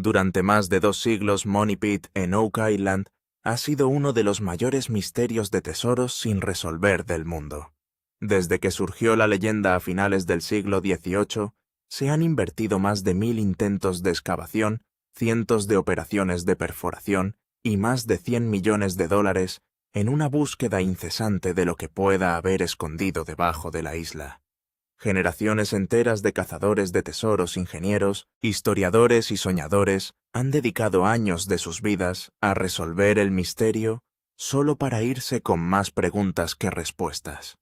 Durante más de 2 siglos, Money Pit en Oak Island ha sido uno de los mayores misterios de tesoros sin resolver del mundo. Desde que surgió la leyenda a finales del siglo XVIII, se han invertido más de 1000 intentos de excavación, cientos de operaciones de perforación y más de $100 millones en una búsqueda incesante de lo que pueda haber escondido debajo de la isla. Generaciones enteras de cazadores de tesoros, ingenieros, historiadores y soñadores han dedicado años de sus vidas a resolver el misterio solo para irse con más preguntas que respuestas.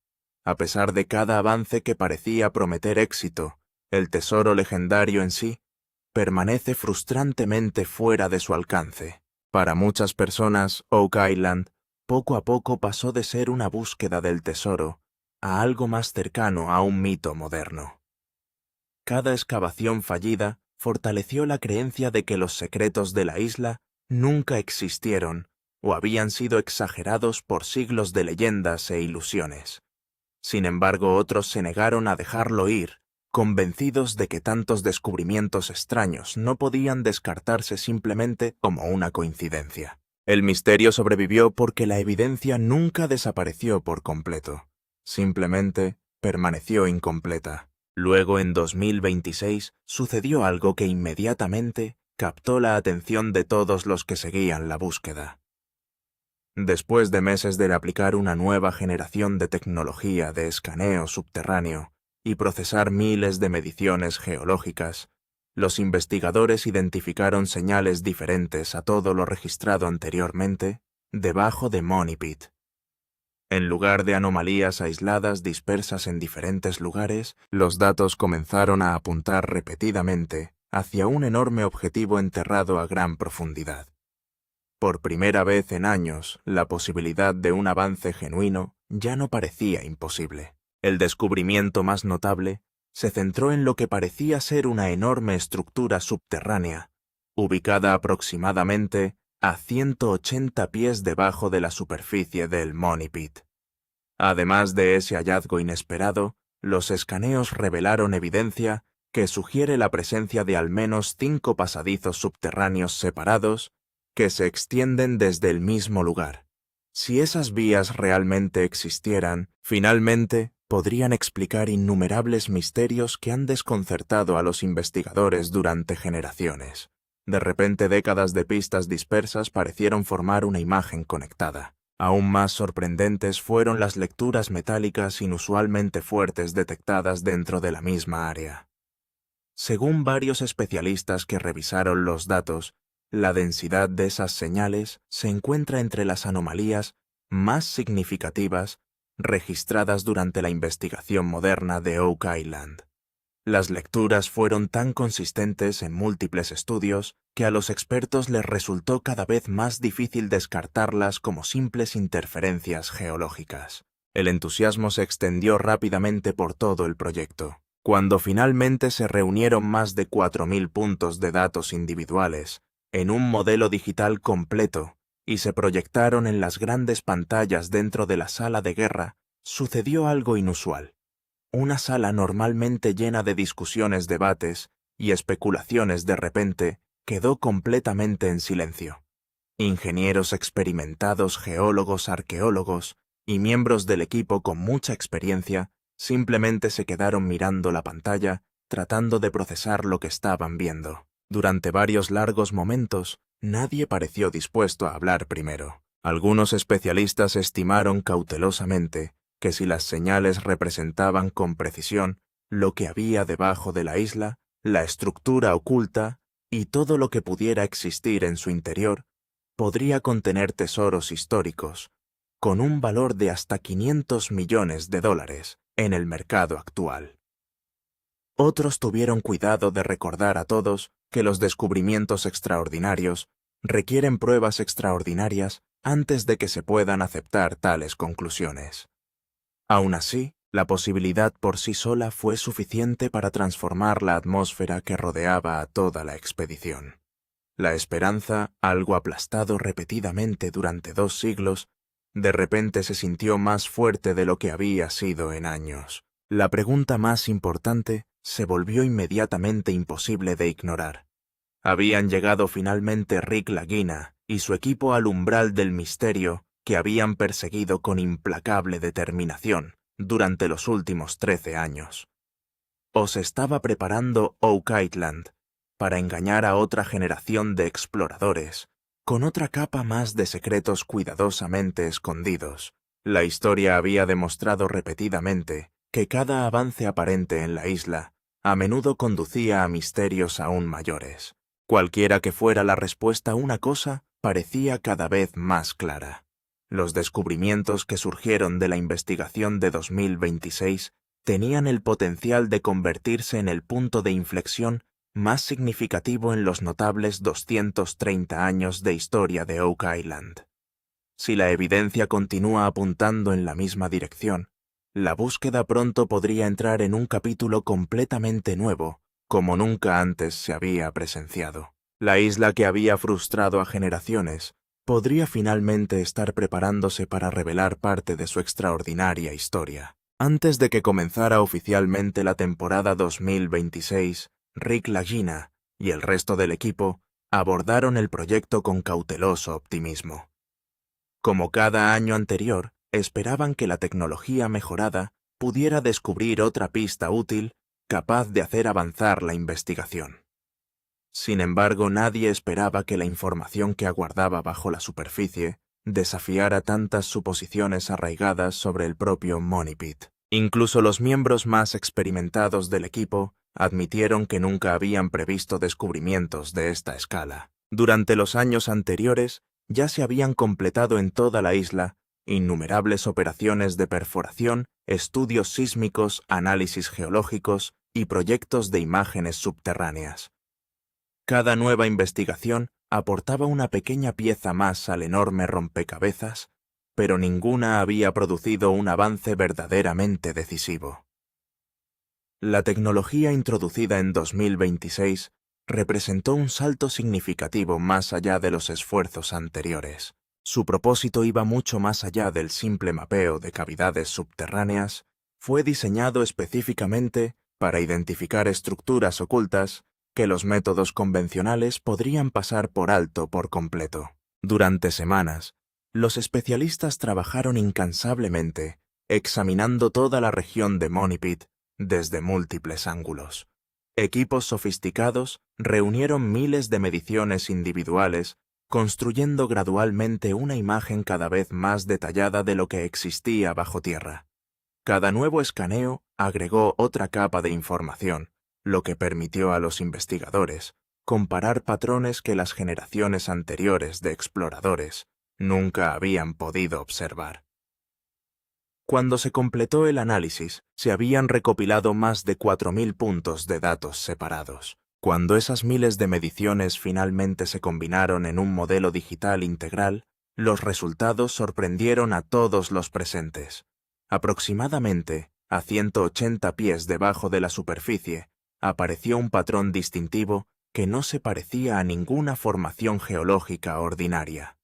A pesar de cada avance que parecía prometer éxito, el tesoro legendario en sí permanece frustrantemente fuera de su alcance. Para muchas personas, Oak Island poco a poco pasó de ser una búsqueda del tesoro a algo más cercano a un mito moderno. Cada excavación fallida fortaleció la creencia de que los secretos de la isla nunca existieron o habían sido exagerados por siglos de leyendas e ilusiones. Sin embargo, otros se negaron a dejarlo ir, convencidos de que tantos descubrimientos extraños no podían descartarse simplemente como una coincidencia. El misterio sobrevivió porque la evidencia nunca desapareció por completo. Simplemente permaneció incompleta. Luego, en 2026, sucedió algo que inmediatamente captó la atención de todos los que seguían la búsqueda. Después de meses de aplicar una nueva generación de tecnología de escaneo subterráneo y procesar miles de mediciones geológicas, los investigadores identificaron señales diferentes a todo lo registrado anteriormente debajo de Money Pit. En lugar de anomalías aisladas dispersas en diferentes lugares, los datos comenzaron a apuntar repetidamente hacia un enorme objetivo enterrado a gran profundidad. Por primera vez en años, la posibilidad de un avance genuino ya no parecía imposible. El descubrimiento más notable se centró en lo que parecía ser una enorme estructura subterránea, ubicada aproximadamente a 180 pies debajo de la superficie del Money Pit. Además de ese hallazgo inesperado, los escaneos revelaron evidencia que sugiere la presencia de al menos 5 pasadizos subterráneos separados que se extienden desde el mismo lugar. Si esas vías realmente existieran, finalmente podrían explicar innumerables misterios que han desconcertado a los investigadores durante generaciones. De repente, décadas de pistas dispersas parecieron formar una imagen conectada. Aún más sorprendentes fueron las lecturas metálicas inusualmente fuertes detectadas dentro de la misma área. Según varios especialistas que revisaron los datos, la densidad de esas señales se encuentra entre las anomalías más significativas registradas durante la investigación moderna de Oak Island. Las lecturas fueron tan consistentes en múltiples estudios que a los expertos les resultó cada vez más difícil descartarlas como simples interferencias geológicas. El entusiasmo se extendió rápidamente por todo el proyecto. Cuando finalmente se reunieron más de 4000 puntos de datos individuales en un modelo digital completo y se proyectaron en las grandes pantallas dentro de la sala de guerra, sucedió algo inusual. Una sala normalmente llena de discusiones, debates y especulaciones de repente quedó completamente en silencio. Ingenieros experimentados, geólogos, arqueólogos y miembros del equipo con mucha experiencia simplemente se quedaron mirando la pantalla, tratando de procesar lo que estaban viendo. Durante varios largos momentos, nadie pareció dispuesto a hablar primero. Algunos especialistas estimaron cautelosamente que si las señales representaban con precisión lo que había debajo de la isla, la estructura oculta y todo lo que pudiera existir en su interior, podría contener tesoros históricos, con un valor de hasta $500 millones en el mercado actual. Otros tuvieron cuidado de recordar a todos que los descubrimientos extraordinarios requieren pruebas extraordinarias antes de que se puedan aceptar tales conclusiones. Aún así, la posibilidad por sí sola fue suficiente para transformar la atmósfera que rodeaba a toda la expedición. La esperanza, algo aplastado repetidamente durante 2 siglos, de repente se sintió más fuerte de lo que había sido en años. La pregunta más importante se volvió inmediatamente imposible de ignorar. Habían llegado finalmente Rick Lagina y su equipo al umbral del misterio que habían perseguido con implacable determinación durante los últimos 13 años. O se estaba preparando Oak Island para engañar a otra generación de exploradores, con otra capa más de secretos cuidadosamente escondidos. La historia había demostrado repetidamente que cada avance aparente en la isla a menudo conducía a misterios aún mayores. Cualquiera que fuera la respuesta, una cosa parecía cada vez más clara. Los descubrimientos que surgieron de la investigación de 2026 tenían el potencial de convertirse en el punto de inflexión más significativo en los notables 230 años de historia de Oak Island. Si la evidencia continúa apuntando en la misma dirección, la búsqueda pronto podría entrar en un capítulo completamente nuevo, como nunca antes se había presenciado. La isla que había frustrado a generaciones podría finalmente estar preparándose para revelar parte de su extraordinaria historia. Antes de que comenzara oficialmente la temporada 2026, Rick Lagina y el resto del equipo abordaron el proyecto con cauteloso optimismo. Como cada año anterior, esperaban que la tecnología mejorada pudiera descubrir otra pista útil capaz de hacer avanzar la investigación. Sin embargo, nadie esperaba que la información que aguardaba bajo la superficie desafiara tantas suposiciones arraigadas sobre el propio Money Pit. Incluso los miembros más experimentados del equipo admitieron que nunca habían previsto descubrimientos de esta escala. Durante los años anteriores, ya se habían completado en toda la isla innumerables operaciones de perforación, estudios sísmicos, análisis geológicos y proyectos de imágenes subterráneas. Cada nueva investigación aportaba una pequeña pieza más al enorme rompecabezas, pero ninguna había producido un avance verdaderamente decisivo. La tecnología introducida en 2026 representó un salto significativo más allá de los esfuerzos anteriores. Su propósito iba mucho más allá del simple mapeo de cavidades subterráneas. Fue diseñado específicamente para identificar estructuras ocultas que los métodos convencionales podrían pasar por alto por completo. Durante semanas, los especialistas trabajaron incansablemente, examinando toda la región de Money Pit desde múltiples ángulos. Equipos sofisticados reunieron miles de mediciones individuales, construyendo gradualmente una imagen cada vez más detallada de lo que existía bajo tierra. Cada nuevo escaneo agregó otra capa de información, lo que permitió a los investigadores comparar patrones que las generaciones anteriores de exploradores nunca habían podido observar. Cuando se completó el análisis, se habían recopilado más de 4.000 puntos de datos separados. Cuando esas miles de mediciones finalmente se combinaron en un modelo digital integral, los resultados sorprendieron a todos los presentes. Aproximadamente a 180 pies debajo de la superficie, apareció un patrón distintivo que no se parecía a ninguna formación geológica ordinaria.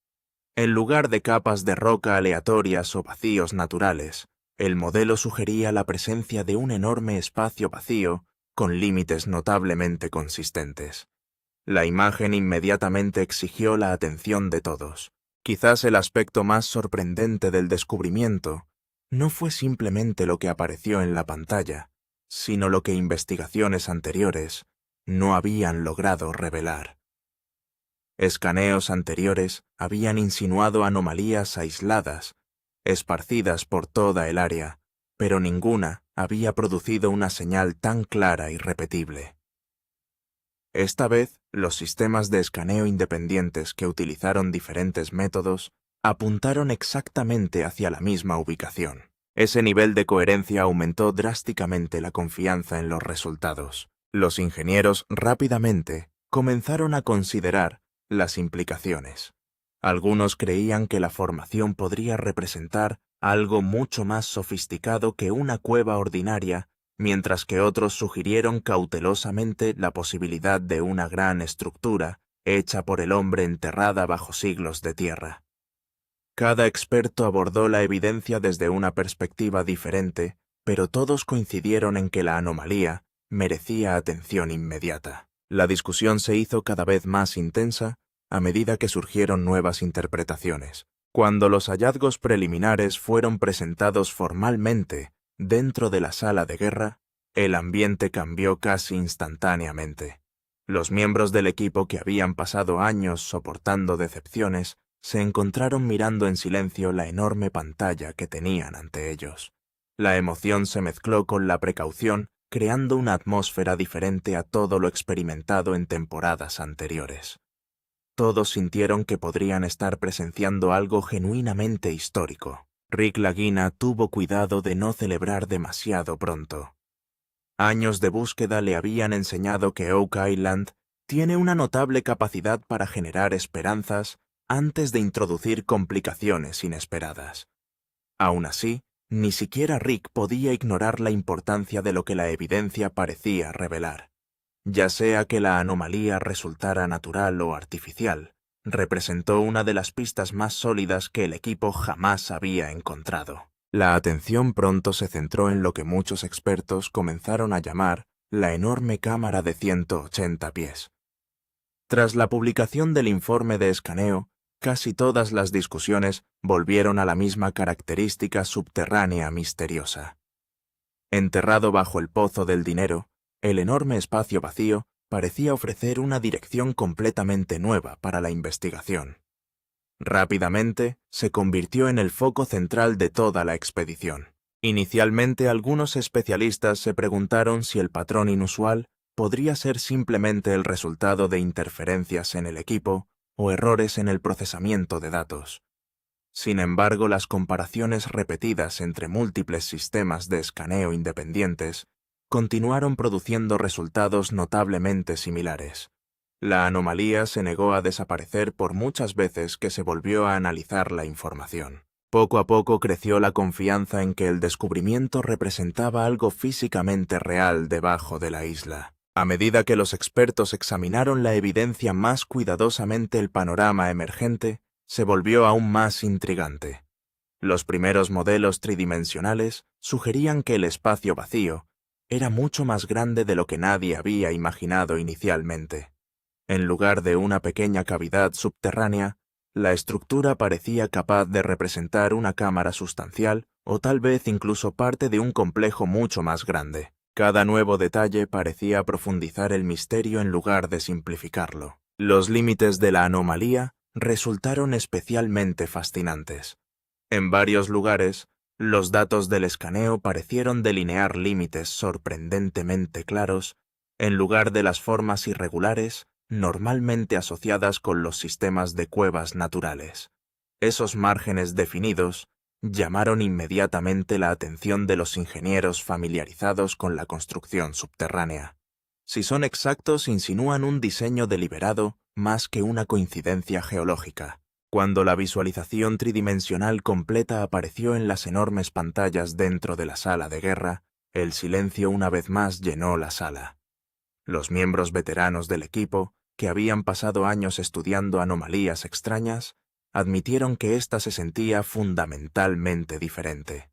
En lugar de capas de roca aleatorias o vacíos naturales, el modelo sugería la presencia de un enorme espacio vacío con límites notablemente consistentes. La imagen inmediatamente exigió la atención de todos. Quizás el aspecto más sorprendente del descubrimiento no fue simplemente lo que apareció en la pantalla, sino lo que investigaciones anteriores no habían logrado revelar. Escaneos anteriores habían insinuado anomalías aisladas, esparcidas por toda el área, pero ninguna había producido una señal tan clara y repetible. Esta vez, los sistemas de escaneo independientes que utilizaron diferentes métodos apuntaron exactamente hacia la misma ubicación. Ese nivel de coherencia aumentó drásticamente la confianza en los resultados. Los ingenieros rápidamente comenzaron a considerar las implicaciones. Algunos creían que la formación podría representar algo mucho más sofisticado que una cueva ordinaria, mientras que otros sugirieron cautelosamente la posibilidad de una gran estructura hecha por el hombre enterrada bajo siglos de tierra. Cada experto abordó la evidencia desde una perspectiva diferente, pero todos coincidieron en que la anomalía merecía atención inmediata. La discusión se hizo cada vez más intensa a medida que surgieron nuevas interpretaciones. Cuando los hallazgos preliminares fueron presentados formalmente dentro de la sala de guerra, el ambiente cambió casi instantáneamente. Los miembros del equipo que habían pasado años soportando decepciones se encontraron mirando en silencio la enorme pantalla que tenían ante ellos. La emoción se mezcló con la precaución, creando una atmósfera diferente a todo lo experimentado en temporadas anteriores. Todos sintieron que podrían estar presenciando algo genuinamente histórico. Rick Lagina tuvo cuidado de no celebrar demasiado pronto. Años de búsqueda le habían enseñado que Oak Island tiene una notable capacidad para generar esperanzas antes de introducir complicaciones inesperadas. Aún así, ni siquiera Rick podía ignorar la importancia de lo que la evidencia parecía revelar. Ya sea que la anomalía resultara natural o artificial, representó una de las pistas más sólidas que el equipo jamás había encontrado. La atención pronto se centró en lo que muchos expertos comenzaron a llamar la enorme cámara de 180 pies. Tras la publicación del informe de escaneo, casi todas las discusiones volvieron a la misma característica subterránea misteriosa. Enterrado bajo el pozo del dinero, el enorme espacio vacío parecía ofrecer una dirección completamente nueva para la investigación. Rápidamente se convirtió en el foco central de toda la expedición. Inicialmente algunos especialistas se preguntaron si el patrón inusual podría ser simplemente el resultado de interferencias en el equipo o errores en el procesamiento de datos. Sin embargo, las comparaciones repetidas entre múltiples sistemas de escaneo independientes continuaron produciendo resultados notablemente similares. La anomalía se negó a desaparecer por muchas veces que se volvió a analizar la información. Poco a poco creció la confianza en que el descubrimiento representaba algo físicamente real debajo de la isla. A medida que los expertos examinaron la evidencia más cuidadosamente, el panorama emergente se volvió aún más intrigante. Los primeros modelos tridimensionales sugerían que el espacio vacío era mucho más grande de lo que nadie había imaginado inicialmente. En lugar de una pequeña cavidad subterránea, la estructura parecía capaz de representar una cámara sustancial o tal vez incluso parte de un complejo mucho más grande. Cada nuevo detalle parecía profundizar el misterio en lugar de simplificarlo. Los límites de la anomalía resultaron especialmente fascinantes. En varios lugares, los datos del escaneo parecieron delinear límites sorprendentemente claros en lugar de las formas irregulares normalmente asociadas con los sistemas de cuevas naturales. Esos márgenes definidos llamaron inmediatamente la atención de los ingenieros familiarizados con la construcción subterránea. Si son exactos, insinúan un diseño deliberado más que una coincidencia geológica. Cuando la visualización tridimensional completa apareció en las enormes pantallas dentro de la sala de guerra, el silencio una vez más llenó la sala. Los miembros veteranos del equipo, que habían pasado años estudiando anomalías extrañas, admitieron que ésta se sentía fundamentalmente diferente.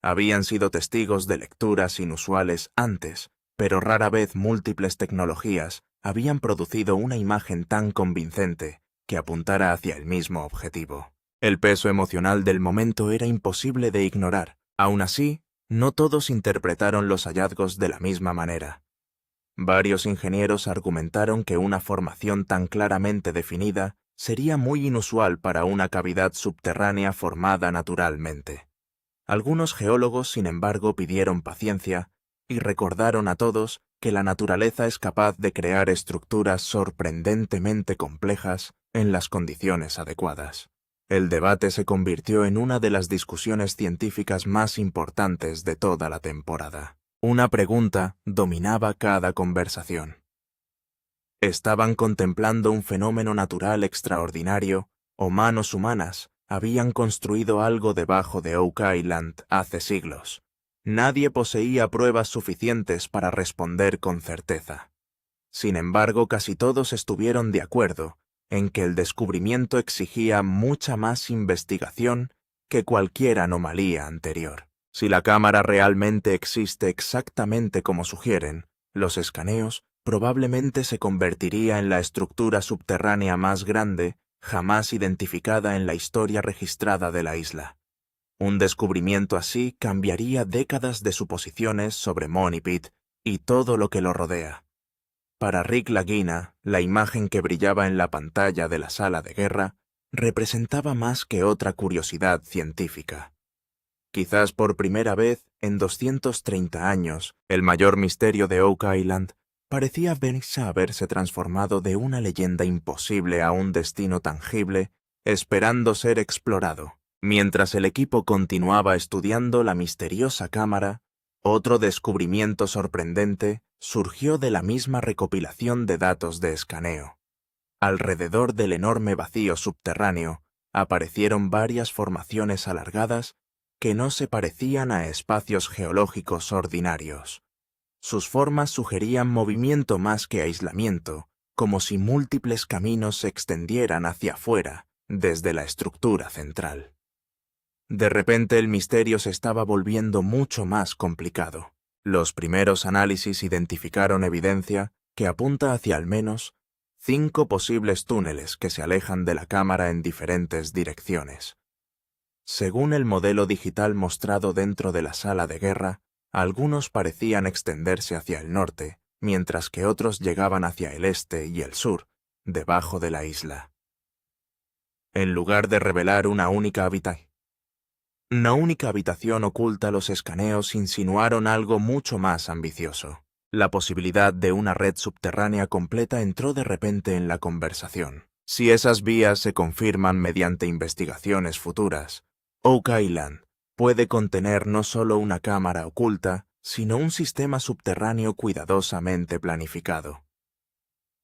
Habían sido testigos de lecturas inusuales antes, pero rara vez múltiples tecnologías habían producido una imagen tan convincente que apuntara hacia el mismo objetivo. El peso emocional del momento era imposible de ignorar. Aún así, no todos interpretaron los hallazgos de la misma manera. Varios ingenieros argumentaron que una formación tan claramente definida sería muy inusual para una cavidad subterránea formada naturalmente. Algunos geólogos, sin embargo, pidieron paciencia y recordaron a todos que la naturaleza es capaz de crear estructuras sorprendentemente complejas en las condiciones adecuadas. El debate se convirtió en una de las discusiones científicas más importantes de toda la temporada. Una pregunta dominaba cada conversación. ¿Estaban contemplando un fenómeno natural extraordinario o manos humanas habían construido algo debajo de Oak Island hace siglos? Nadie poseía pruebas suficientes para responder con certeza. Sin embargo, casi todos estuvieron de acuerdo en que el descubrimiento exigía mucha más investigación que cualquier anomalía anterior. Si la cámara realmente existe exactamente como sugieren, los escaneos probablemente se convertiría en la estructura subterránea más grande jamás identificada en la historia registrada de la isla. Un descubrimiento así cambiaría décadas de suposiciones sobre Money Pit y todo lo que lo rodea. Para Rick Lagina, la imagen que brillaba en la pantalla de la sala de guerra representaba más que otra curiosidad científica. Quizás por primera vez en 230 años, el mayor misterio de Oak Island parecía haberse transformado de una leyenda imposible a un destino tangible, esperando ser explorado. Mientras el equipo continuaba estudiando la misteriosa cámara, otro descubrimiento sorprendente surgió de la misma recopilación de datos de escaneo. Alrededor del enorme vacío subterráneo aparecieron varias formaciones alargadas que no se parecían a espacios geológicos ordinarios. Sus formas sugerían movimiento más que aislamiento, como si múltiples caminos se extendieran hacia afuera desde la estructura central. De repente el misterio se estaba volviendo mucho más complicado. Los primeros análisis identificaron evidencia que apunta hacia al menos 5 posibles túneles que se alejan de la cámara en diferentes direcciones. Según el modelo digital mostrado dentro de la sala de guerra, algunos parecían extenderse hacia el norte, mientras que otros llegaban hacia el este y el sur, debajo de la isla. En lugar de revelar una única habitación oculta, los escaneos insinuaron algo mucho más ambicioso. La posibilidad de una red subterránea completa entró de repente en la conversación. Si esas vías se confirman mediante investigaciones futuras, Oak Island puede contener no solo una cámara oculta, sino un sistema subterráneo cuidadosamente planificado.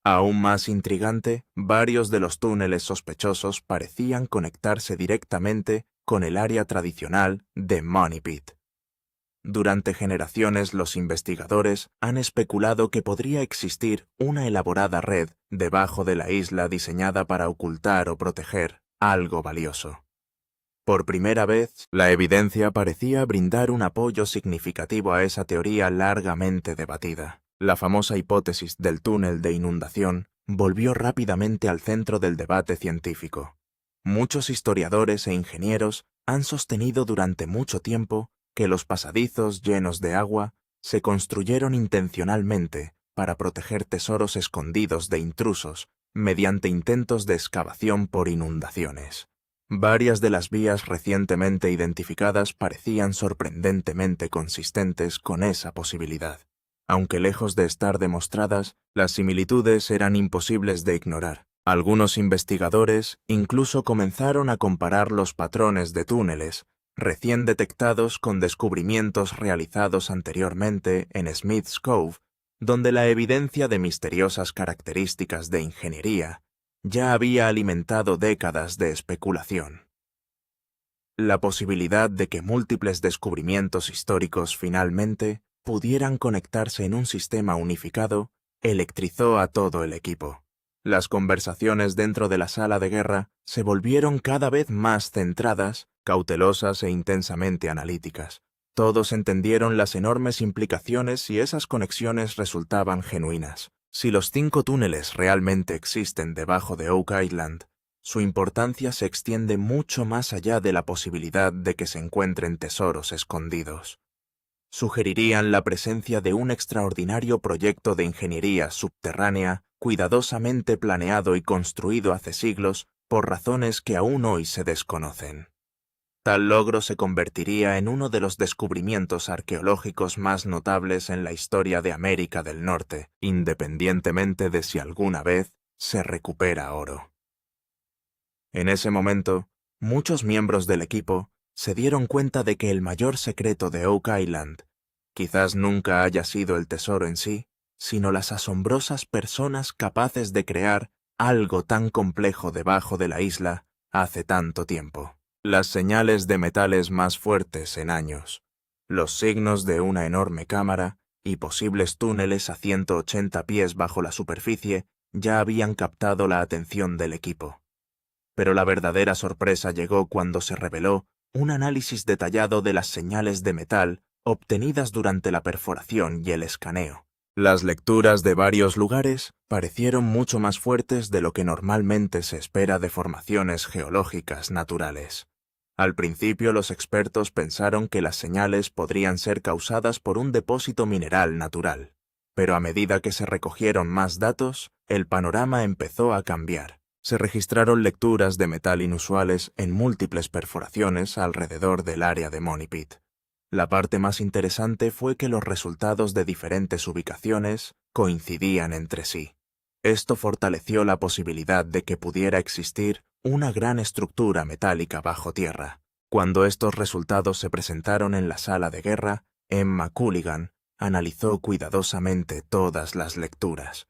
Aún más intrigante, varios de los túneles sospechosos parecían conectarse directamente con el área tradicional de Money Pit. Durante generaciones los investigadores han especulado que podría existir una elaborada red debajo de la isla diseñada para ocultar o proteger algo valioso. Por primera vez, la evidencia parecía brindar un apoyo significativo a esa teoría largamente debatida. La famosa hipótesis del túnel de inundación volvió rápidamente al centro del debate científico. Muchos historiadores e ingenieros han sostenido durante mucho tiempo que los pasadizos llenos de agua se construyeron intencionalmente para proteger tesoros escondidos de intrusos mediante intentos de excavación por inundaciones. Varias de las vías recientemente identificadas parecían sorprendentemente consistentes con esa posibilidad. Aunque lejos de estar demostradas, las similitudes eran imposibles de ignorar. Algunos investigadores incluso comenzaron a comparar los patrones de túneles recién detectados con descubrimientos realizados anteriormente en Smith's Cove, donde la evidencia de misteriosas características de ingeniería ya había alimentado décadas de especulación. La posibilidad de que múltiples descubrimientos históricos finalmente pudieran conectarse en un sistema unificado electrizó a todo el equipo. Las conversaciones dentro de la sala de guerra se volvieron cada vez más centradas, cautelosas e intensamente analíticas. Todos entendieron las enormes implicaciones si esas conexiones resultaban genuinas. Si los 5 túneles realmente existen debajo de Oak Island, su importancia se extiende mucho más allá de la posibilidad de que se encuentren tesoros escondidos. Sugerirían la presencia de un extraordinario proyecto de ingeniería subterránea cuidadosamente planeado y construido hace siglos por razones que aún hoy se desconocen. Tal logro se convertiría en uno de los descubrimientos arqueológicos más notables en la historia de América del Norte, independientemente de si alguna vez se recupera oro. En ese momento, muchos miembros del equipo se dieron cuenta de que el mayor secreto de Oak Island quizás nunca haya sido el tesoro en sí, sino las asombrosas personas capaces de crear algo tan complejo debajo de la isla hace tanto tiempo. Las señales de metales más fuertes en años, los signos de una enorme cámara y posibles túneles a 180 pies bajo la superficie ya habían captado la atención del equipo. Pero la verdadera sorpresa llegó cuando se reveló un análisis detallado de las señales de metal obtenidas durante la perforación y el escaneo. Las lecturas de varios lugares parecieron mucho más fuertes de lo que normalmente se espera de formaciones geológicas naturales. Al principio los expertos pensaron que las señales podrían ser causadas por un depósito mineral natural, pero a medida que se recogieron más datos, el panorama empezó a cambiar. Se registraron lecturas de metal inusuales en múltiples perforaciones alrededor del área de Money Pit. La parte más interesante fue que los resultados de diferentes ubicaciones coincidían entre sí. Esto fortaleció la posibilidad de que pudiera existir una gran estructura metálica bajo tierra. Cuando estos resultados se presentaron en la sala de guerra, Emma Culligan analizó cuidadosamente todas las lecturas.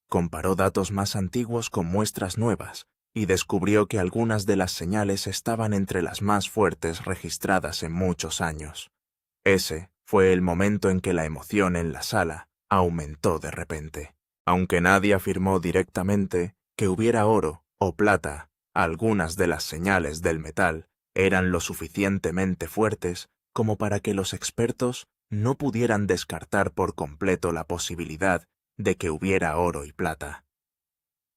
Comparó datos más antiguos con muestras nuevas y descubrió que algunas de las señales estaban entre las más fuertes registradas en muchos años. Ese fue el momento en que la emoción en la sala aumentó de repente. Aunque nadie afirmó directamente que hubiera oro o plata, algunas de las señales del metal eran lo suficientemente fuertes como para que los expertos no pudieran descartar por completo la posibilidad de que hubiera oro y plata.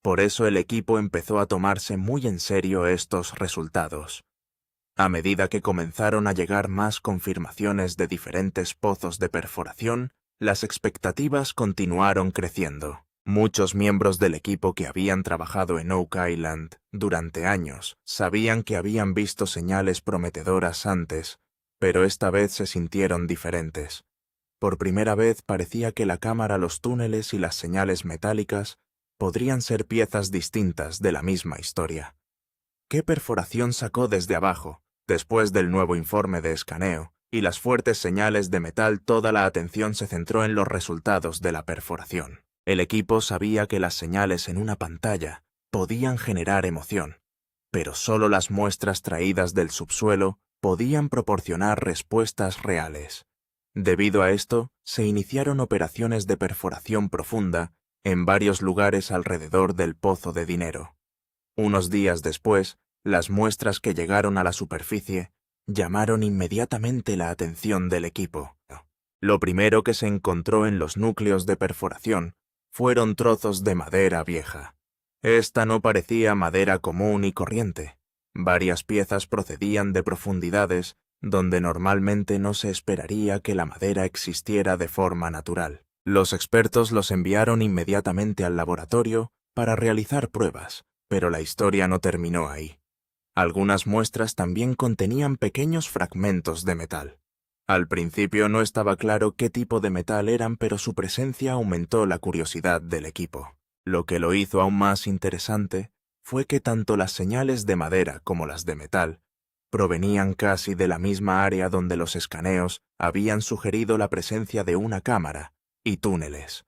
Por eso el equipo empezó a tomarse muy en serio estos resultados. A medida que comenzaron a llegar más confirmaciones de diferentes pozos de perforación, las expectativas continuaron creciendo. Muchos miembros del equipo que habían trabajado en Oak Island durante años sabían que habían visto señales prometedoras antes, pero esta vez se sintieron diferentes. Por primera vez parecía que la cámara, los túneles y las señales metálicas podrían ser piezas distintas de la misma historia. ¿Qué perforación sacó desde abajo? Después del nuevo informe de escaneo y las fuertes señales de metal, toda la atención se centró en los resultados de la perforación. El equipo sabía que las señales en una pantalla podían generar emoción, pero solo las muestras traídas del subsuelo podían proporcionar respuestas reales. Debido a esto, se iniciaron operaciones de perforación profunda en varios lugares alrededor del Pozo de Dinero. Unos días después, las muestras que llegaron a la superficie llamaron inmediatamente la atención del equipo. Lo primero que se encontró en los núcleos de perforación fueron trozos de madera vieja. Esta no parecía madera común y corriente. Varias piezas procedían de profundidades donde normalmente no se esperaría que la madera existiera de forma natural. Los expertos los enviaron inmediatamente al laboratorio para realizar pruebas, pero la historia no terminó ahí. Algunas muestras también contenían pequeños fragmentos de metal. Al principio no estaba claro qué tipo de metal eran, pero su presencia aumentó la curiosidad del equipo. Lo que lo hizo aún más interesante fue que tanto las señales de madera como las de metal provenían casi de la misma área donde los escaneos habían sugerido la presencia de una cámara y túneles.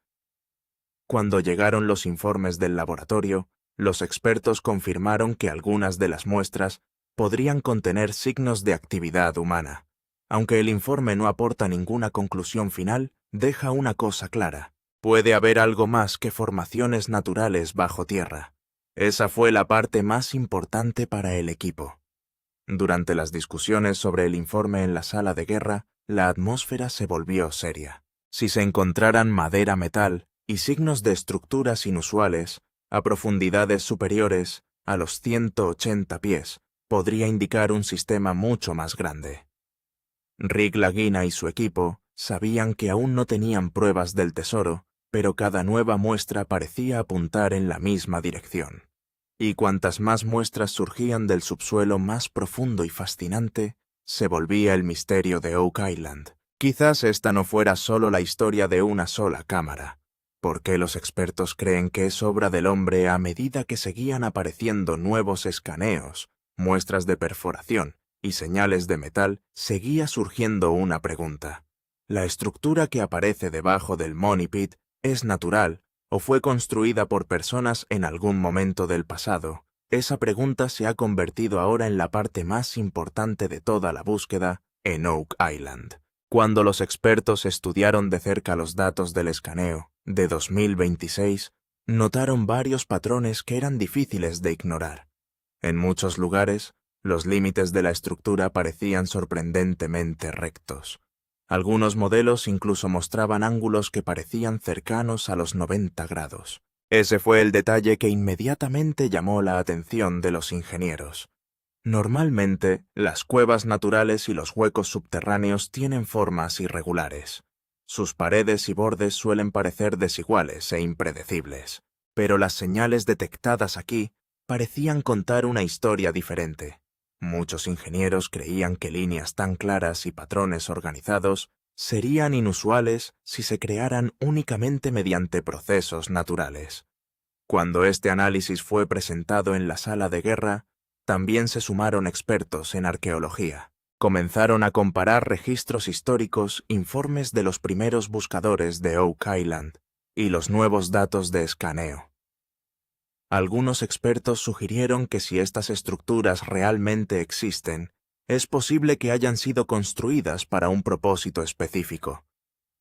Cuando llegaron los informes del laboratorio, los expertos confirmaron que algunas de las muestras podrían contener signos de actividad humana. Aunque el informe no aporta ninguna conclusión final, deja una cosa clara: puede haber algo más que formaciones naturales bajo tierra. Esa fue la parte más importante para el equipo. Durante las discusiones sobre el informe en la sala de guerra, la atmósfera se volvió seria. Si se encontraran madera-metal y signos de estructuras inusuales a profundidades superiores a los 180 pies, podría indicar un sistema mucho más grande. Rick Lagina y su equipo sabían que aún no tenían pruebas del tesoro, pero cada nueva muestra parecía apuntar en la misma dirección. Y cuantas más muestras surgían del subsuelo más profundo y fascinante, se volvía el misterio de Oak Island. Quizás esta no fuera solo la historia de una sola cámara. ¿Por qué los expertos creen que es obra del hombre a medida que seguían apareciendo nuevos escaneos, muestras de perforación y señales de metal? Seguía surgiendo una pregunta. ¿La estructura que aparece debajo del Money Pit es natural o fue construida por personas en algún momento del pasado? Esa pregunta se ha convertido ahora en la parte más importante de toda la búsqueda en Oak Island. Cuando los expertos estudiaron de cerca los datos del escaneo de 2026, notaron varios patrones que eran difíciles de ignorar. En muchos lugares, los límites de la estructura parecían sorprendentemente rectos. Algunos modelos incluso mostraban ángulos que parecían cercanos a los 90 grados. Ese fue el detalle que inmediatamente llamó la atención de los ingenieros. Normalmente, las cuevas naturales y los huecos subterráneos tienen formas irregulares. Sus paredes y bordes suelen parecer desiguales e impredecibles, pero las señales detectadas aquí parecían contar una historia diferente. Muchos ingenieros creían que líneas tan claras y patrones organizados serían inusuales si se crearan únicamente mediante procesos naturales. Cuando este análisis fue presentado en la sala de guerra, también se sumaron expertos en arqueología. Comenzaron a comparar registros históricos, informes de los primeros buscadores de Oak Island y los nuevos datos de escaneo. Algunos expertos sugirieron que si estas estructuras realmente existen, es posible que hayan sido construidas para un propósito específico.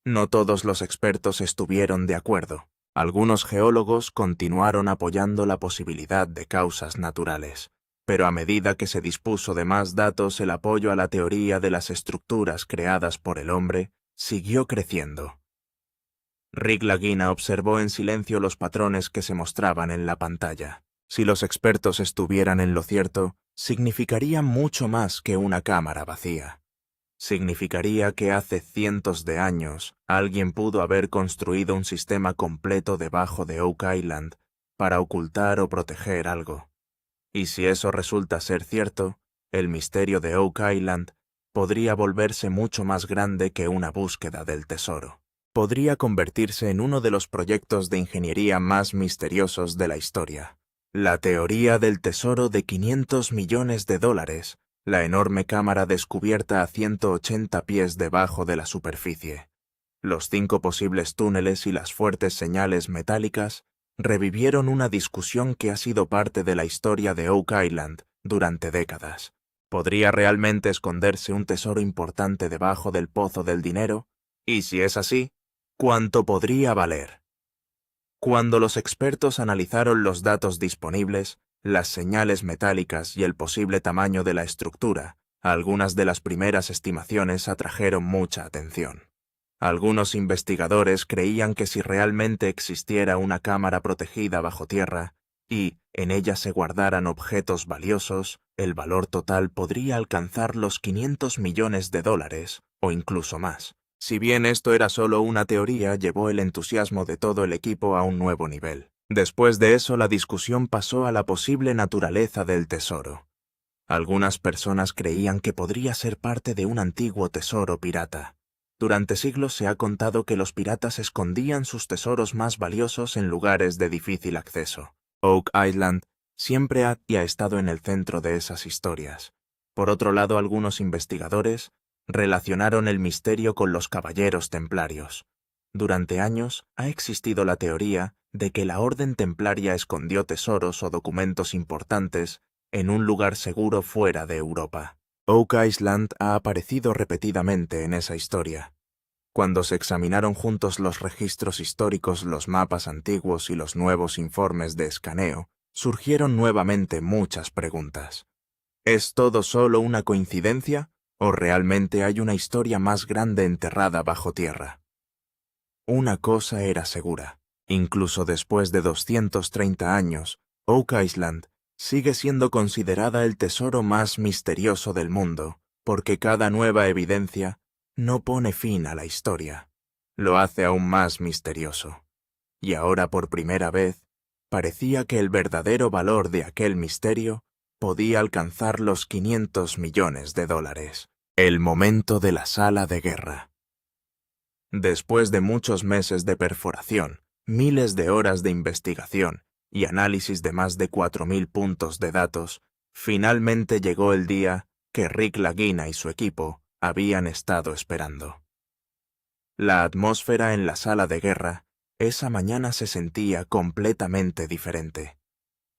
No todos los expertos estuvieron de acuerdo. Algunos geólogos continuaron apoyando la posibilidad de causas naturales, pero a medida que se dispuso de más datos, el apoyo a la teoría de las estructuras creadas por el hombre siguió creciendo. Rick Lagina observó en silencio los patrones que se mostraban en la pantalla. Si los expertos estuvieran en lo cierto, significaría mucho más que una cámara vacía. Significaría que hace cientos de años alguien pudo haber construido un sistema completo debajo de Oak Island para ocultar o proteger algo. Y si eso resulta ser cierto, el misterio de Oak Island podría volverse mucho más grande que una búsqueda del tesoro. Podría convertirse en uno de los proyectos de ingeniería más misteriosos de la historia. La teoría del tesoro de $500 millones, la enorme cámara descubierta a 180 pies debajo de la superficie. Los 5 posibles túneles y las fuertes señales metálicas revivieron una discusión que ha sido parte de la historia de Oak Island durante décadas. ¿Podría realmente esconderse un tesoro importante debajo del pozo del dinero? Y si es así, ¿cuánto podría valer? Cuando los expertos analizaron los datos disponibles, las señales metálicas y el posible tamaño de la estructura, algunas de las primeras estimaciones atrajeron mucha atención. Algunos investigadores creían que si realmente existiera una cámara protegida bajo tierra y en ella se guardaran objetos valiosos, el valor total podría alcanzar los $500 millones o incluso más. Si bien esto era solo una teoría, llevó el entusiasmo de todo el equipo a un nuevo nivel. Después de eso, la discusión pasó a la posible naturaleza del tesoro. Algunas personas creían que podría ser parte de un antiguo tesoro pirata. Durante siglos se ha contado que los piratas escondían sus tesoros más valiosos en lugares de difícil acceso. Oak Island siempre ha estado en el centro de esas historias. Por otro lado, algunos investigadores relacionaron el misterio con los caballeros templarios. Durante años ha existido la teoría de que la Orden Templaria escondió tesoros o documentos importantes en un lugar seguro fuera de Europa. Oak Island ha aparecido repetidamente en esa historia. Cuando se examinaron juntos los registros históricos, los mapas antiguos y los nuevos informes de escaneo, surgieron nuevamente muchas preguntas. ¿Es todo solo una coincidencia o realmente hay una historia más grande enterrada bajo tierra? Una cosa era segura. Incluso después de 230 años, Oak Island sigue siendo considerada el tesoro más misterioso del mundo, porque cada nueva evidencia no pone fin a la historia. Lo hace aún más misterioso. Y ahora, por primera vez, parecía que el verdadero valor de aquel misterio podía alcanzar los $500 millones. El momento de la sala de guerra. Después de muchos meses de perforación, miles de horas de investigación y análisis de más de 4.000 puntos de datos, finalmente llegó el día que Rick Lagina y su equipo habían estado esperando. La atmósfera en la sala de guerra esa mañana se sentía completamente diferente.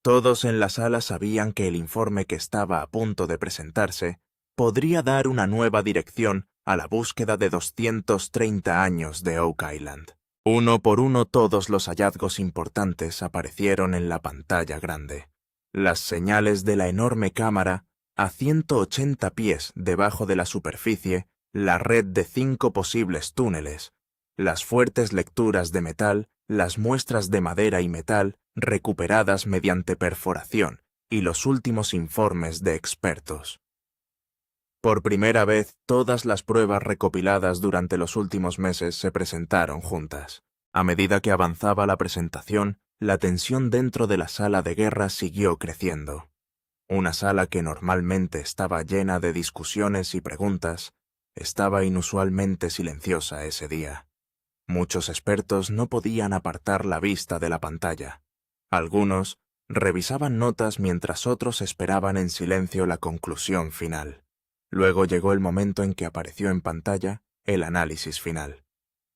Todos en la sala sabían que el informe que estaba a punto de presentarse podría dar una nueva dirección a la búsqueda de 230 años de Oak Island. Uno por uno todos los hallazgos importantes aparecieron en la pantalla grande. Las señales de la enorme cámara a 180 pies debajo de la superficie la red de 5 posibles túneles, las fuertes lecturas de metal, las muestras de madera y metal recuperadas mediante perforación y los últimos informes de expertos. Por primera vez, todas las pruebas recopiladas durante los últimos meses se presentaron juntas. A medida que avanzaba la presentación, la tensión dentro de la sala de guerra siguió creciendo. Una sala que normalmente estaba llena de discusiones y preguntas, estaba inusualmente silenciosa ese día. Muchos expertos no podían apartar la vista de la pantalla. Algunos revisaban notas mientras otros esperaban en silencio la conclusión final. Luego llegó el momento en que apareció en pantalla el análisis final.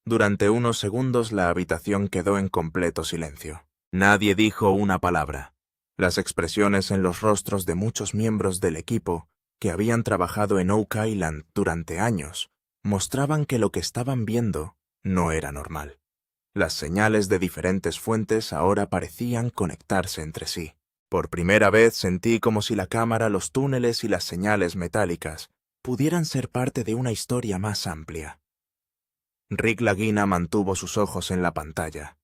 Durante unos segundos la habitación quedó en completo silencio. Nadie dijo una palabra. Las expresiones en los rostros de muchos miembros del equipo que habían trabajado en Oak Island durante años mostraban que lo que estaban viendo no era normal. Las señales de diferentes fuentes ahora parecían conectarse entre sí. Por primera vez sentí como si la cámara, los túneles y las señales metálicas pudieran ser parte de una historia más amplia. Rick Lagina mantuvo sus ojos en la pantalla.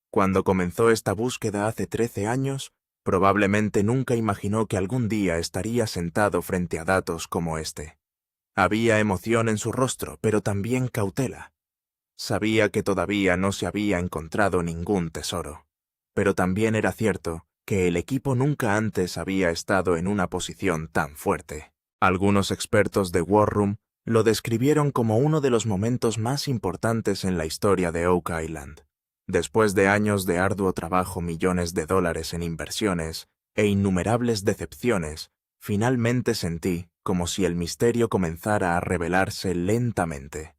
Cuando comenzó esta búsqueda hace 13 años, probablemente nunca imaginó que algún día estaría sentado frente a datos como este. Había emoción en su rostro, pero también cautela. Sabía que todavía no se había encontrado ningún tesoro, pero también era cierto que el equipo nunca antes había estado en una posición tan fuerte. Algunos expertos de War Room lo describieron como uno de los momentos más importantes en la historia de Oak Island. Después de años de arduo trabajo, millones de dólares en inversiones e innumerables decepciones, finalmente sentí como si el misterio comenzara a revelarse lentamente.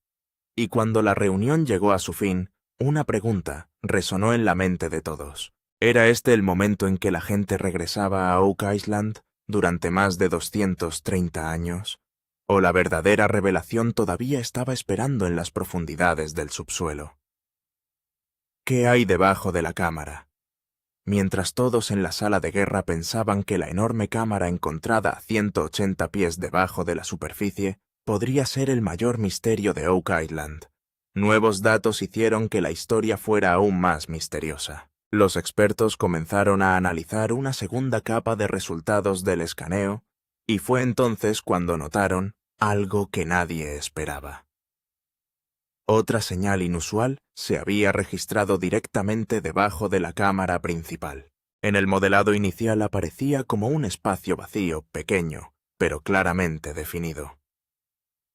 Y cuando la reunión llegó a su fin, una pregunta resonó en la mente de todos. ¿Era este el momento en que la gente regresaba a Oak Island durante más de 230 años? ¿O la verdadera revelación todavía estaba esperando en las profundidades del subsuelo? ¿Qué hay debajo de la cámara? Mientras todos en la sala de guerra pensaban que la enorme cámara encontrada a 180 pies debajo de la superficie podría ser el mayor misterio de Oak Island, nuevos datos hicieron que la historia fuera aún más misteriosa. Los expertos comenzaron a analizar una segunda capa de resultados del escaneo, y fue entonces cuando notaron algo que nadie esperaba. Otra señal inusual se había registrado directamente debajo de la cámara principal. En el modelado inicial aparecía como un espacio vacío, pequeño, pero claramente definido.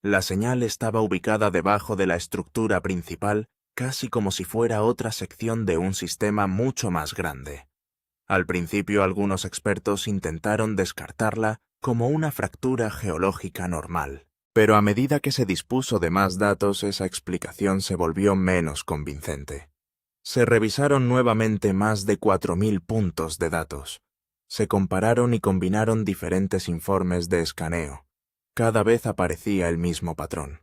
La señal estaba ubicada debajo de la estructura principal, casi como si fuera otra sección de un sistema mucho más grande. Al principio algunos expertos intentaron descartarla como una fractura geológica normal, pero a medida que se dispuso de más datos esa explicación se volvió menos convincente. Se revisaron nuevamente más de 4.000 puntos de datos. Se compararon y combinaron diferentes informes de escaneo. Cada vez aparecía el mismo patrón.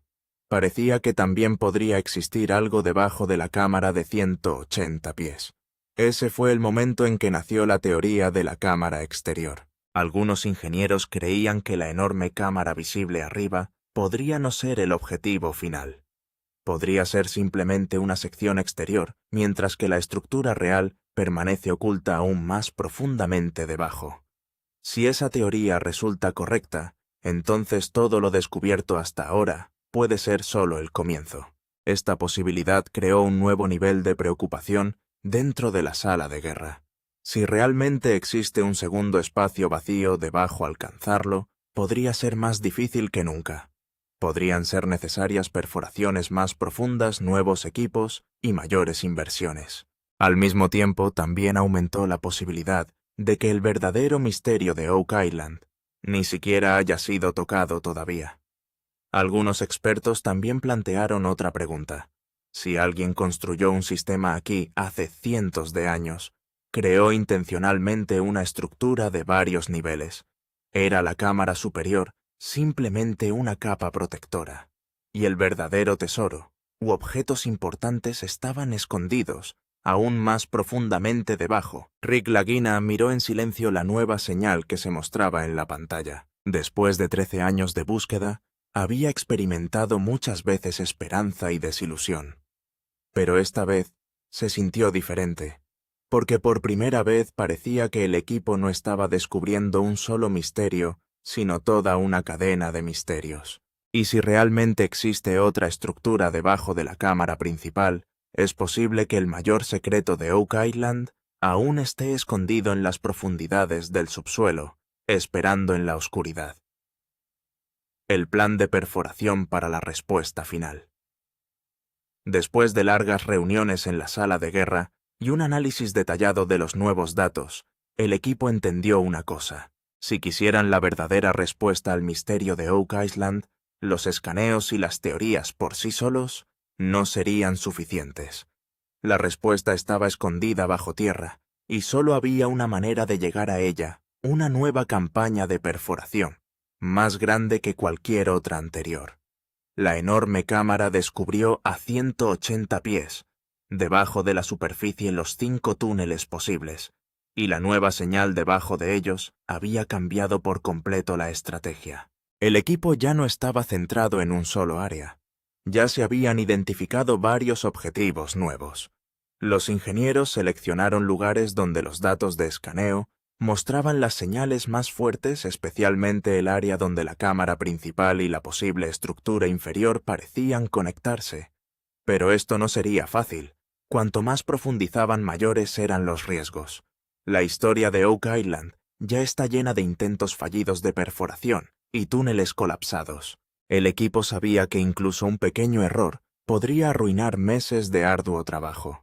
Parecía que también podría existir algo debajo de la cámara de 180 pies. Ese fue el momento en que nació la teoría de la cámara exterior. Algunos ingenieros creían que la enorme cámara visible arriba podría no ser el objetivo final. Podría ser simplemente una sección exterior, mientras que la estructura real permanece oculta aún más profundamente debajo. Si esa teoría resulta correcta, entonces todo lo descubierto hasta ahora puede ser solo el comienzo. Esta posibilidad creó un nuevo nivel de preocupación dentro de la sala de guerra. Si realmente existe un segundo espacio vacío debajo alcanzarlo, podría ser más difícil que nunca. Podrían ser necesarias perforaciones más profundas, nuevos equipos y mayores inversiones. Al mismo tiempo, también aumentó la posibilidad de que el verdadero misterio de Oak Island ni siquiera haya sido tocado todavía. Algunos expertos también plantearon otra pregunta. Si alguien construyó un sistema aquí hace cientos de años, creó intencionalmente una estructura de varios niveles. Era la cámara superior simplemente una capa protectora, y el verdadero tesoro u objetos importantes estaban escondidos aún más profundamente debajo. Rick Lagina miró en silencio la nueva señal que se mostraba en la pantalla. Después de 13 años de búsqueda, había experimentado muchas veces esperanza y desilusión. Pero esta vez se sintió diferente, porque por primera vez parecía que el equipo no estaba descubriendo un solo misterio, sino toda una cadena de misterios. Y si realmente existe otra estructura debajo de la cámara principal, es posible que el mayor secreto de Oak Island aún esté escondido en las profundidades del subsuelo, esperando en la oscuridad. El plan de perforación para la respuesta final. Después de largas reuniones en la sala de guerra y un análisis detallado de los nuevos datos, el equipo entendió una cosa. Si quisieran la verdadera respuesta al misterio de Oak Island, los escaneos y las teorías por sí solos no serían suficientes. La respuesta estaba escondida bajo tierra, y solo había una manera de llegar a ella, una nueva campaña de perforación, más grande que cualquier otra anterior. La enorme cámara descubrió a 180 pies, debajo de la superficie, los 5 túneles posibles, y la nueva señal debajo de ellos había cambiado por completo la estrategia. El equipo ya no estaba centrado en un solo área. Ya se habían identificado varios objetivos nuevos. Los ingenieros seleccionaron lugares donde los datos de escaneo mostraban las señales más fuertes, especialmente el área donde la cámara principal y la posible estructura inferior parecían conectarse. Pero esto no sería fácil. Cuanto más profundizaban, mayores eran los riesgos. La historia de Oak Island ya está llena de intentos fallidos de perforación y túneles colapsados. El equipo sabía que incluso un pequeño error podría arruinar meses de arduo trabajo.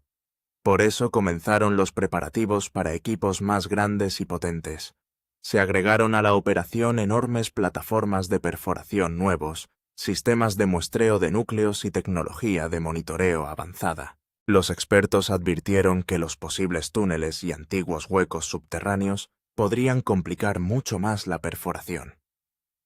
Por eso comenzaron los preparativos para equipos más grandes y potentes. Se agregaron a la operación enormes plataformas de perforación nuevos, sistemas de muestreo de núcleos y tecnología de monitoreo avanzada. Los expertos advirtieron que los posibles túneles y antiguos huecos subterráneos podrían complicar mucho más la perforación.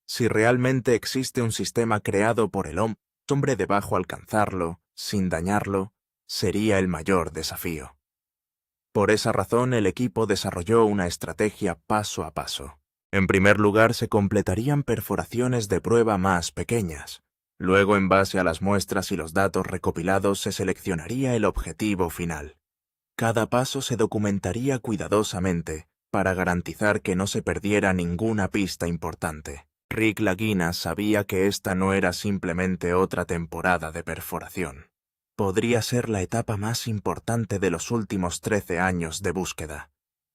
Si realmente existe un sistema creado por el hombre debajo, alcanzarlo, sin dañarlo, sería el mayor desafío. Por esa razón, el equipo desarrolló una estrategia paso a paso. En primer lugar, se completarían perforaciones de prueba más pequeñas. Luego, en base a las muestras y los datos recopilados, se seleccionaría el objetivo final. Cada paso se documentaría cuidadosamente para garantizar que no se perdiera ninguna pista importante. Rick Lagina sabía que esta no era simplemente otra temporada de perforación. Podría ser la etapa más importante de los últimos 13 años de búsqueda.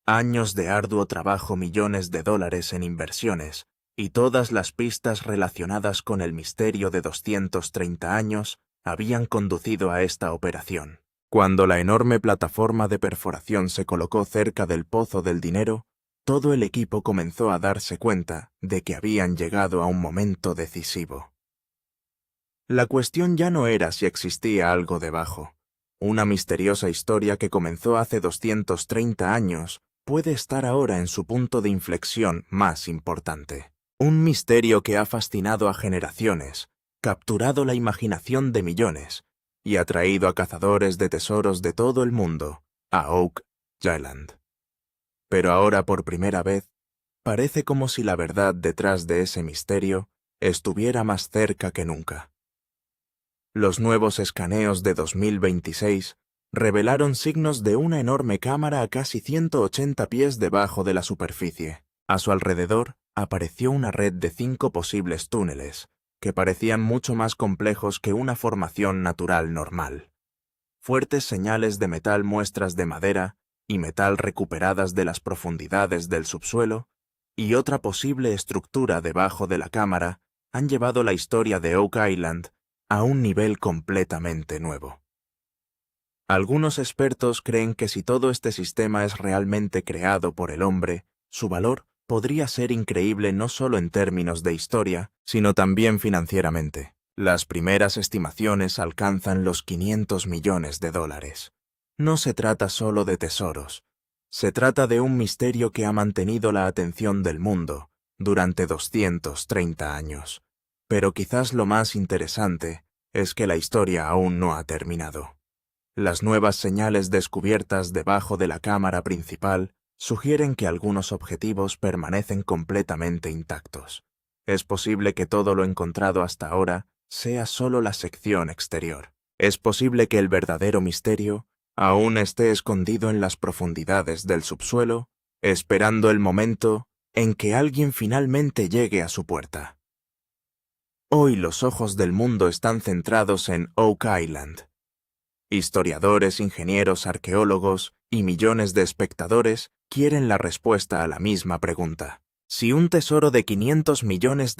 Años de arduo trabajo, millones de dólares en inversiones, y todas las pistas relacionadas con el misterio de 230 años habían conducido a esta operación. Cuando la enorme plataforma de perforación se colocó cerca del Pozo del Dinero, todo el equipo comenzó a darse cuenta de que habían llegado a un momento decisivo. La cuestión ya no era si existía algo debajo. Una misteriosa historia que comenzó hace 230 años puede estar ahora en su punto de inflexión más importante. Un misterio que ha fascinado a generaciones, capturado la imaginación de millones y atraído a cazadores de tesoros de todo el mundo a Oak Island. Pero ahora, por primera vez, parece como si la verdad detrás de ese misterio estuviera más cerca que nunca. Los nuevos escaneos de 2026 revelaron signos de una enorme cámara a casi 180 pies debajo de la superficie. A su alrededor apareció una red de 5 posibles túneles, que parecían mucho más complejos que una formación natural normal. Fuertes señales de metal, muestras de madera y metal recuperadas de las profundidades del subsuelo, y otra posible estructura debajo de la cámara han llevado la historia de Oak Island a un nivel completamente nuevo. Algunos expertos creen que si todo este sistema es realmente creado por el hombre, su valor podría ser increíble no solo en términos de historia, sino también financieramente. Las primeras estimaciones alcanzan los $500 millones. No se trata solo de tesoros, se trata de un misterio que ha mantenido la atención del mundo durante 230 años. Pero quizás lo más interesante es que la historia aún no ha terminado. Las nuevas señales descubiertas debajo de la cámara principal sugieren que algunos objetivos permanecen completamente intactos. Es posible que todo lo encontrado hasta ahora sea solo la sección exterior. Es posible que el verdadero misterio aún esté escondido en las profundidades del subsuelo, esperando el momento en que alguien finalmente llegue a su puerta. Hoy los ojos del mundo están centrados en Oak Island. Historiadores, ingenieros, arqueólogos y millones de espectadores quieren la respuesta a la misma pregunta. Si un tesoro de $500 millones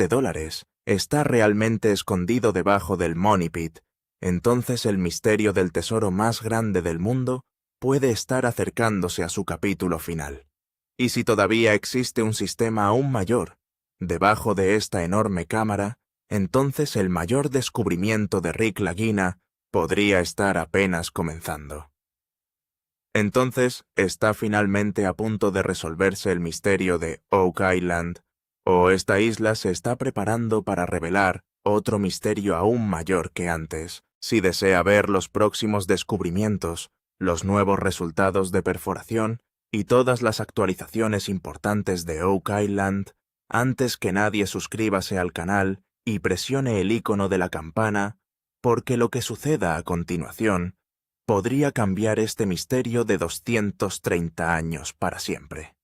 está realmente escondido debajo del Money Pit, entonces el misterio del tesoro más grande del mundo puede estar acercándose a su capítulo final. Y si todavía existe un sistema aún mayor, debajo de esta enorme cámara, entonces el mayor descubrimiento de Rick Lagina podría estar apenas comenzando. Entonces, ¿está finalmente a punto de resolverse el misterio de Oak Island? ¿O esta isla se está preparando para revelar otro misterio aún mayor que antes? Si desea ver los próximos descubrimientos, los nuevos resultados de perforación y todas las actualizaciones importantes de Oak Island, antes que nadie suscríbase al canal y presione el icono de la campana, porque lo que suceda a continuación podría cambiar este misterio de 230 años para siempre.